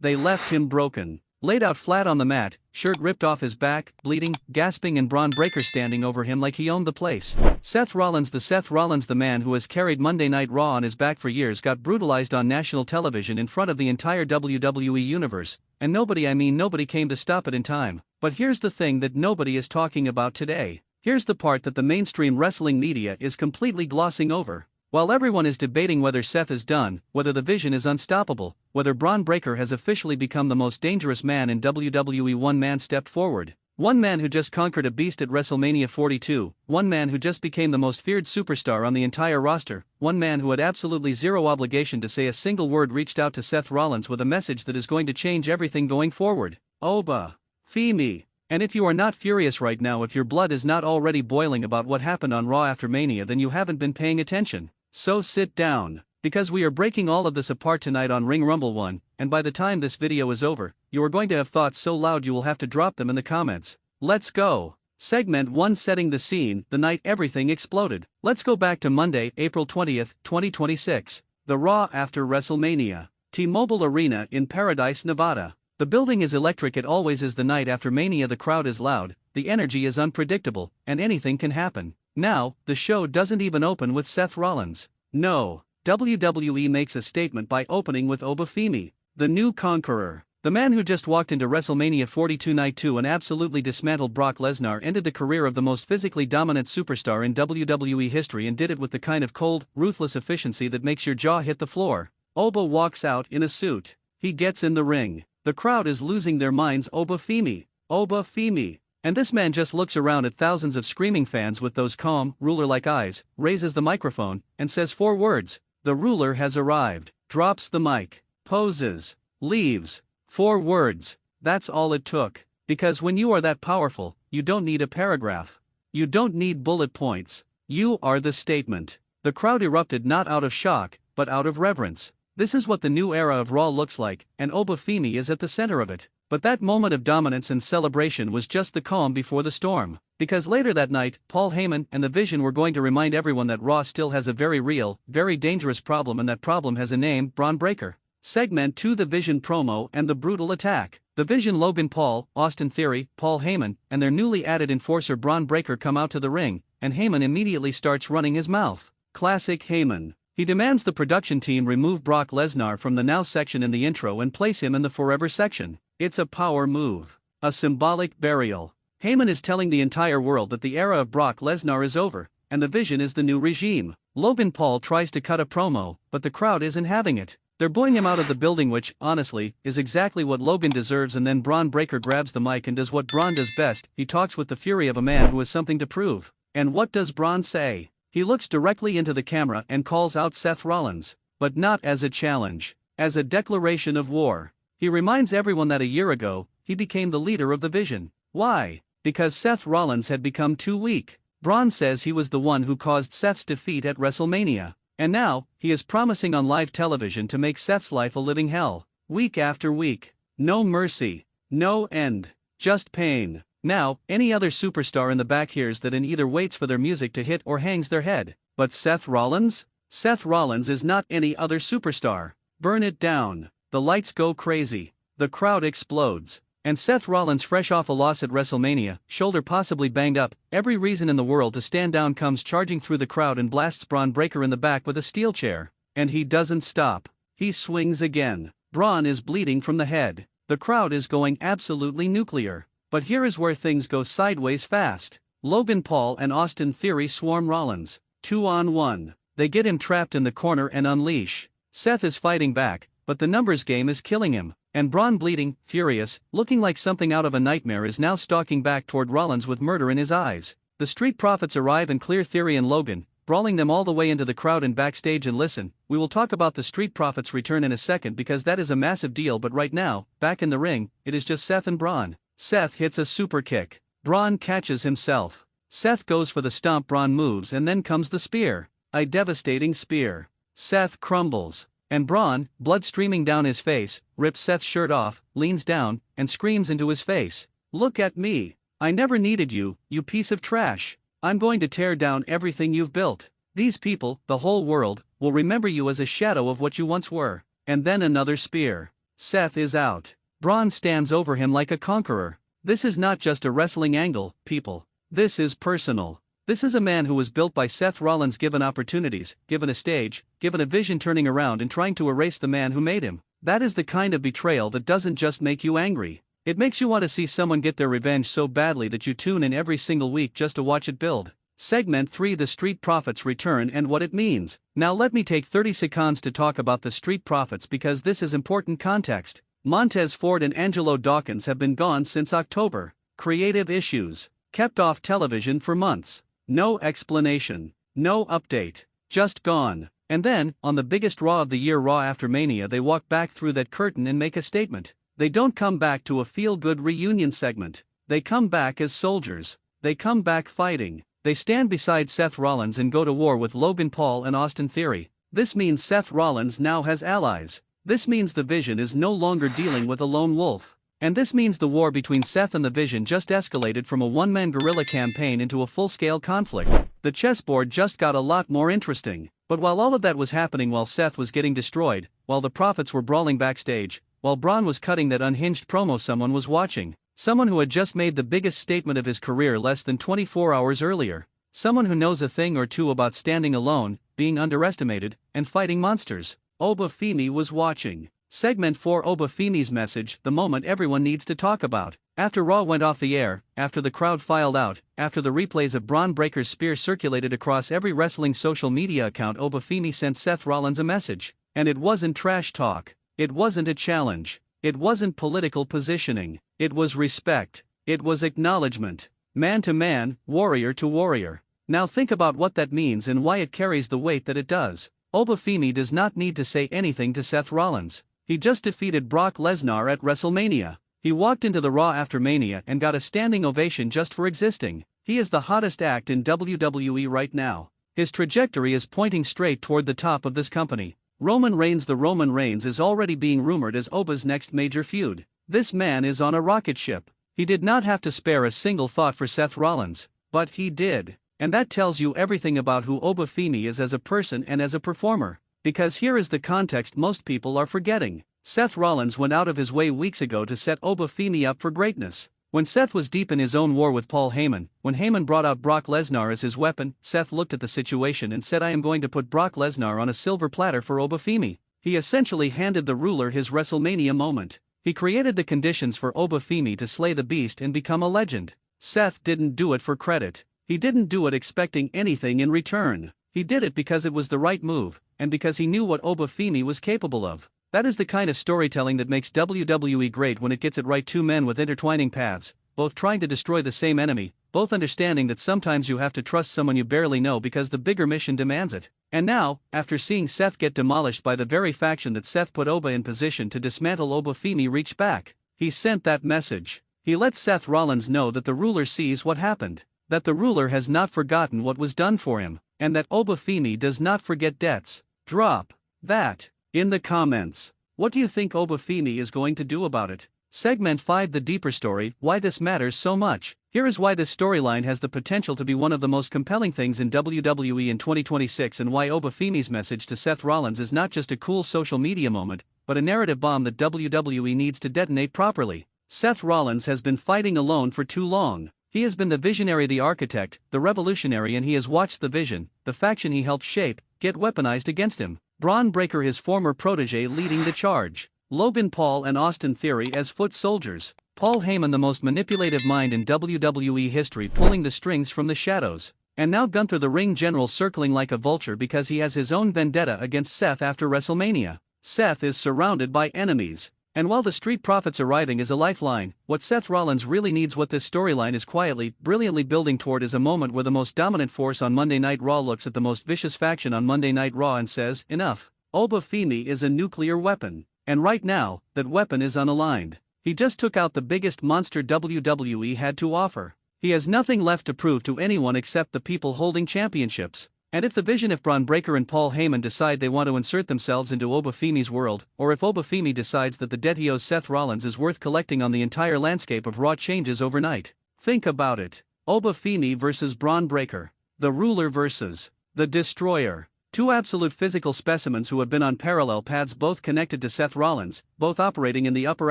They left him broken. Laid out flat on the mat, shirt ripped off his back, bleeding, gasping, and Braun Breaker standing over him like he owned the place. Seth Rollins, the man who has carried Monday Night Raw on his back for years, got brutalized on national television in front of the entire WWE universe, and nobody came to stop it in time. But here's the thing that nobody is talking about today. Here's the part that the mainstream wrestling media is completely glossing over. While everyone is debating whether Seth is done, whether the Vision is unstoppable, whether Braun Breaker has officially become the most dangerous man in WWE, one man stepped forward. One man who just conquered a beast at WrestleMania 42, one man who just became the most feared superstar on the entire roster, one man who had absolutely zero obligation to say a single word reached out to Seth Rollins with a message that is going to change everything going forward. Oba Femi. And if you are not furious right now, if your blood is not already boiling about what happened on Raw After Mania, then you haven't been paying attention. So sit down, because we are breaking all of this apart tonight on Ring Rumble 1, and by the time this video is over, you are going to have thoughts so loud you will have to drop them in the comments. Let's go! Segment 1, setting the scene, the night everything exploded. Let's go back to Monday, April 20th, 2026. The Raw After WrestleMania. T-Mobile Arena in Paradise, Nevada. The building is electric. It always is the night after Mania. The crowd is loud, the energy is unpredictable, and anything can happen. Now, the show doesn't even open with Seth Rollins. No, WWE makes a statement by opening with Obafimi, the new conqueror. The man who just walked into WrestleMania 42 Night 2 and absolutely dismantled Brock Lesnar ended the career of the most physically dominant superstar in WWE history, and did it with the kind of cold, ruthless efficiency that makes your jaw hit the floor. Oba walks out in a suit. He gets in the ring. The crowd is losing their minds. Obafimi. Obafimi. And this man just looks around at thousands of screaming fans with those calm, ruler-like eyes, raises the microphone, and says 4 words. The ruler has arrived. Drops the mic. Poses. Leaves. 4 words. That's all it took. Because when you are that powerful, you don't need a paragraph. You don't need bullet points. You are the statement. The crowd erupted, not out of shock, but out of reverence. This is what the new era of Raw looks like, and Obafimi is at the center of it. But that moment of dominance and celebration was just the calm before the storm. Because later that night, Paul Heyman and the Vision were going to remind everyone that Raw still has a very real, very dangerous problem, and that problem has a name: Braun Breaker. Segment 2, the Vision promo and the brutal attack. The Vision, Logan Paul, Austin Theory, Paul Heyman, and their newly added enforcer Braun Breaker come out to the ring, and Heyman immediately starts running his mouth. Classic Heyman. He demands the production team remove Brock Lesnar from the Now section in the intro and place him in the Forever section. It's a power move. A symbolic burial. Heyman is telling the entire world that the era of Brock Lesnar is over, and the Vision is the new regime. Logan Paul tries to cut a promo, but the crowd isn't having it. They're booing him out of the building, which, honestly, is exactly what Logan deserves. And then Braun Breaker grabs the mic and does what Braun does best. He talks with the fury of a man who has something to prove. And what does Braun say? He looks directly into the camera and calls out Seth Rollins. But not as a challenge. As a declaration of war. He reminds everyone that a year ago, he became the leader of the Vision. Why? Because Seth Rollins had become too weak. Braun says he was the one who caused Seth's defeat at WrestleMania. And now, he is promising on live television to make Seth's life a living hell. Week after week. No mercy. No end. Just pain. Now, any other superstar in the back hears that and either waits for their music to hit or hangs their head. But Seth Rollins? Seth Rollins is not any other superstar. Burn it down. The lights go crazy. The crowd explodes. And Seth Rollins, fresh off a loss at WrestleMania, shoulder possibly banged up, every reason in the world to stand down, comes charging through the crowd and blasts Braun Breaker in the back with a steel chair. And he doesn't stop. He swings again. Braun is bleeding from the head. The crowd is going absolutely nuclear. But here is where things go sideways fast. Logan Paul and Austin Theory swarm Rollins. 2-on-1. They get him trapped in the corner and unleash. Seth is fighting back, but the numbers game is killing him. And Braun, bleeding, furious, looking like something out of a nightmare, is now stalking back toward Rollins with murder in his eyes. The Street Profits arrive and clear Theory and Logan, brawling them all the way into the crowd and backstage. And listen, we will talk about the Street Profits' return in a second, because that is a massive deal. But right now, back in the ring, it is just Seth and Braun. Seth hits a super kick. Braun catches himself. Seth goes for the stomp. Braun moves, and then comes the spear. A devastating spear. Seth crumbles. And Braun, blood streaming down his face, rips Seth's shirt off, leans down, and screams into his face. Look at me. I never needed you, you piece of trash. I'm going to tear down everything you've built. These people, the whole world, will remember you as a shadow of what you once were. And then another spear. Seth is out. Braun stands over him like a conqueror. This is not just a wrestling angle, people. This is personal. This is a man who was built by Seth Rollins, given opportunities, given a stage, given a vision, turning around and trying to erase the man who made him. That is the kind of betrayal that doesn't just make you angry. It makes you want to see someone get their revenge so badly that you tune in every single week just to watch it build. Segment 3: The Street Profits return and what it means. Now let me take 30 seconds to talk about the Street Profits because this is important context. Montez Ford and Angelo Dawkins have been gone since October. Creative issues. Kept off television for months. No explanation. No update. Just gone. And then, on the biggest Raw of the year, Raw After Mania, they walk back through that curtain and make a statement. They don't come back to a feel-good reunion segment. They come back as soldiers. They come back fighting. They stand beside Seth Rollins and go to war with Logan Paul and Austin Theory. This means Seth Rollins now has allies. This means the Vision is no longer dealing with a lone wolf. And this means the war between Seth and the Vision just escalated from a one-man guerrilla campaign into a full-scale conflict. The chessboard just got a lot more interesting. But while all of that was happening, while Seth was getting destroyed, while the Profits were brawling backstage, while Braun was cutting that unhinged promo, someone was watching. Someone who had just made the biggest statement of his career less than 24 hours earlier. Someone who knows a thing or two about standing alone, being underestimated, and fighting monsters. Obafimi was watching. Segment 4: Obafimi's message, the moment everyone needs to talk about. After Raw went off the air, after the crowd filed out, after the replays of Braun Breaker's spear circulated across every wrestling social media account, Obafimi sent Seth Rollins a message. And it wasn't trash talk. It wasn't a challenge. It wasn't political positioning. It was respect. It was acknowledgement. Man to man, warrior to warrior. Now think about what that means and why it carries the weight that it does. Obafimi does not need to say anything to Seth Rollins. He just defeated Brock Lesnar at WrestleMania. He walked into the Raw After Mania and got a standing ovation just for existing. He is the hottest act in WWE right now. His trajectory is pointing straight toward the top of this company. Roman Reigns, the Roman Reigns, is already being rumored as Oba's next major feud. This man is on a rocket ship. He did not have to spare a single thought for Seth Rollins, but he did. And that tells you everything about who Obafimi is as a person and as a performer. Because here is the context most people are forgetting. Seth Rollins went out of his way weeks ago to set Obafimi up for greatness. When Seth was deep in his own war with Paul Heyman, when Heyman brought out Brock Lesnar as his weapon, Seth looked at the situation and said, "I am going to put Brock Lesnar on a silver platter for Obafimi." He essentially handed the ruler his WrestleMania moment. He created the conditions for Obafimi to slay the beast and become a legend. Seth didn't do it for credit. He didn't do it expecting anything in return. He did it because it was the right move, and because he knew what Obafimi was capable of. That is the kind of storytelling that makes WWE great when it gets it right. Two men with intertwining paths, both trying to destroy the same enemy, both understanding that sometimes you have to trust someone you barely know because the bigger mission demands it. And now, after seeing Seth get demolished by the very faction that Seth put Oba in position to dismantle, Obafimi reached back. He sent that message. He let Seth Rollins know that the ruler sees what happened, that the ruler has not forgotten what was done for him, and that Obafimi does not forget debts. Drop that in the comments. What do you think Obafimi is going to do about it? Segment 5: The Deeper Story, why this matters so much. Here is why this storyline has the potential to be one of the most compelling things in WWE in 2026, and why Obafimi's message to Seth Rollins is not just a cool social media moment, but a narrative bomb that WWE needs to detonate properly. Seth Rollins has been fighting alone for too long. He has been the visionary, the architect, the revolutionary, and he has watched the Vision, the faction he helped shape, get weaponized against him. Braun Breaker, his former protege, leading the charge. Logan Paul and Austin Theory as foot soldiers. Paul Heyman, the most manipulative mind in WWE history, pulling the strings from the shadows. And now Gunther, the ring general, circling like a vulture because he has his own vendetta against Seth after WrestleMania. Seth is surrounded by enemies. And while the Street Profits arriving is a lifeline, what Seth Rollins really needs, what this storyline is quietly, brilliantly building toward, is a moment where the most dominant force on Monday Night Raw looks at the most vicious faction on Monday Night Raw and says, "Enough. Obafimi is a nuclear weapon. And right now, that weapon is unaligned. He just took out the biggest monster WWE had to offer. He has nothing left to prove to anyone except the people holding championships. And if the Vision, if Braun Breaker and Paul Heyman decide they want to insert themselves into Obafimi's world, or if Obafimi decides that the debt he owes Seth Rollins is worth collecting on, the entire landscape of Raw changes overnight. Think about it. Obafimi versus Braun Breaker. The ruler versus the destroyer. Two absolute physical specimens who have been on parallel paths, both connected to Seth Rollins, both operating in the upper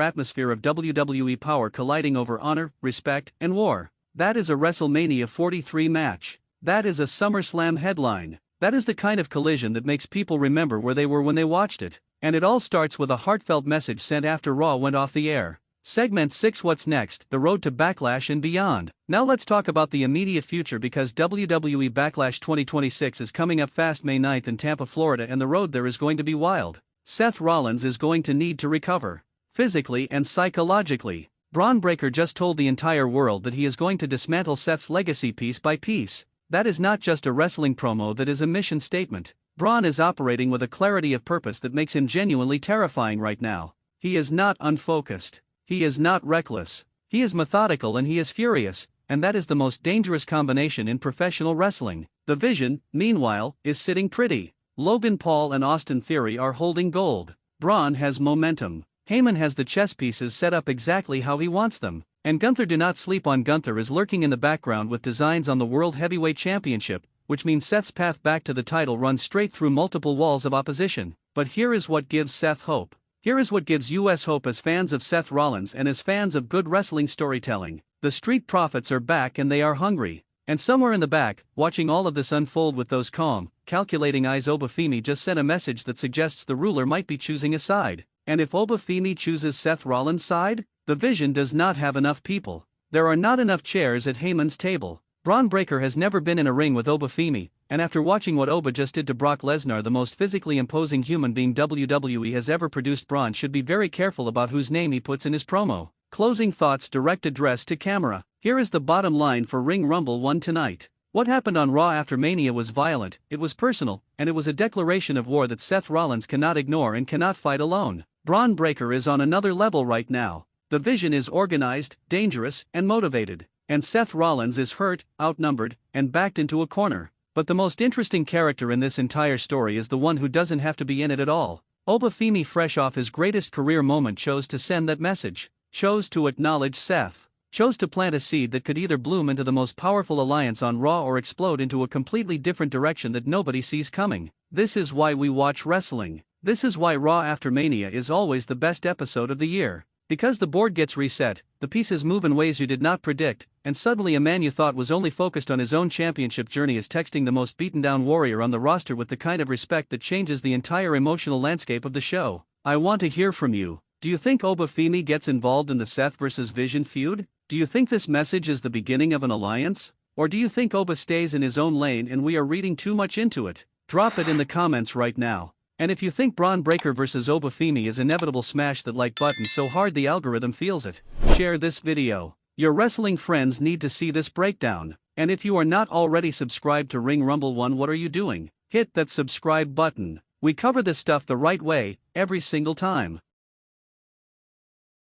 atmosphere of WWE power, colliding over honor, respect, and war. That is a WrestleMania 43 match. That is a SummerSlam headline. That is the kind of collision that makes people remember where they were when they watched it. And it all starts with a heartfelt message sent after Raw went off the air. Segment 6: What's next? The road to Backlash and beyond. Now let's talk about the immediate future, because WWE Backlash 2026 is coming up fast, May 9th in Tampa, Florida, and the road there is going to be wild. Seth Rollins is going to need to recover, physically and psychologically. Braun Breaker just told the entire world that he is going to dismantle Seth's legacy piece by piece. That is not just a wrestling promo, that is a mission statement. Braun is operating with a clarity of purpose that makes him genuinely terrifying right now. He is not unfocused. He is not reckless. He is methodical, and he is furious, and that is the most dangerous combination in professional wrestling. The Vision, meanwhile, is sitting pretty. Logan Paul and Austin Theory are holding gold. Braun has momentum. Heyman has the chess pieces set up exactly how he wants them. And Gunther, do not sleep on Gunther, is lurking in the background with designs on the World Heavyweight Championship, which means Seth's path back to the title runs straight through multiple walls of opposition. But here is what gives Seth hope. Here is what gives us hope as fans of Seth Rollins and as fans of good wrestling storytelling. The Street Profits are back, and they are hungry. And somewhere in the back, watching all of this unfold with those calm, calculating eyes, Obafimi just sent a message that suggests the ruler might be choosing a side. And if Obafimi chooses Seth Rollins' side, the Vision does not have enough people. There are not enough chairs at Heyman's table. Braun Breaker has never been in a ring with Obafimi, and after watching what Oba just did to Brock Lesnar, the most physically imposing human being WWE has ever produced, Braun should be very careful about whose name he puts in his promo. Closing thoughts, direct address to camera. Here is the bottom line for Ring Rumble 1 tonight. What happened on Raw After Mania was violent, it was personal, and it was a declaration of war that Seth Rollins cannot ignore and cannot fight alone. Braun Breaker is on another level right now. The Vision is organized, dangerous, and motivated. And Seth Rollins is hurt, outnumbered, and backed into a corner. But the most interesting character in this entire story is the one who doesn't have to be in it at all. Obafimi, fresh off his greatest career moment, chose to send that message, chose to acknowledge Seth, chose to plant a seed that could either bloom into the most powerful alliance on Raw or explode into a completely different direction that nobody sees coming. This is why we watch wrestling. This is why Raw After Mania is always the best episode of the year. Because the board gets reset, the pieces move in ways you did not predict, and suddenly a man you thought was only focused on his own championship journey is texting the most beaten down warrior on the roster with the kind of respect that changes the entire emotional landscape of the show. I want to hear from you. Do you think Obafimi gets involved in the Seth vs. Vision feud? Do you think this message is the beginning of an alliance? Or do you think Oba stays in his own lane and we are reading too much into it? Drop it in the comments right now. And if you think Braun Breaker vs. Obafimi is inevitable, smash that like button so hard the algorithm feels it. Share this video. Your wrestling friends need to see this breakdown. And if you are not already subscribed to Ring Rumble 1, what are you doing? Hit that subscribe button. We cover this stuff the right way, every single time.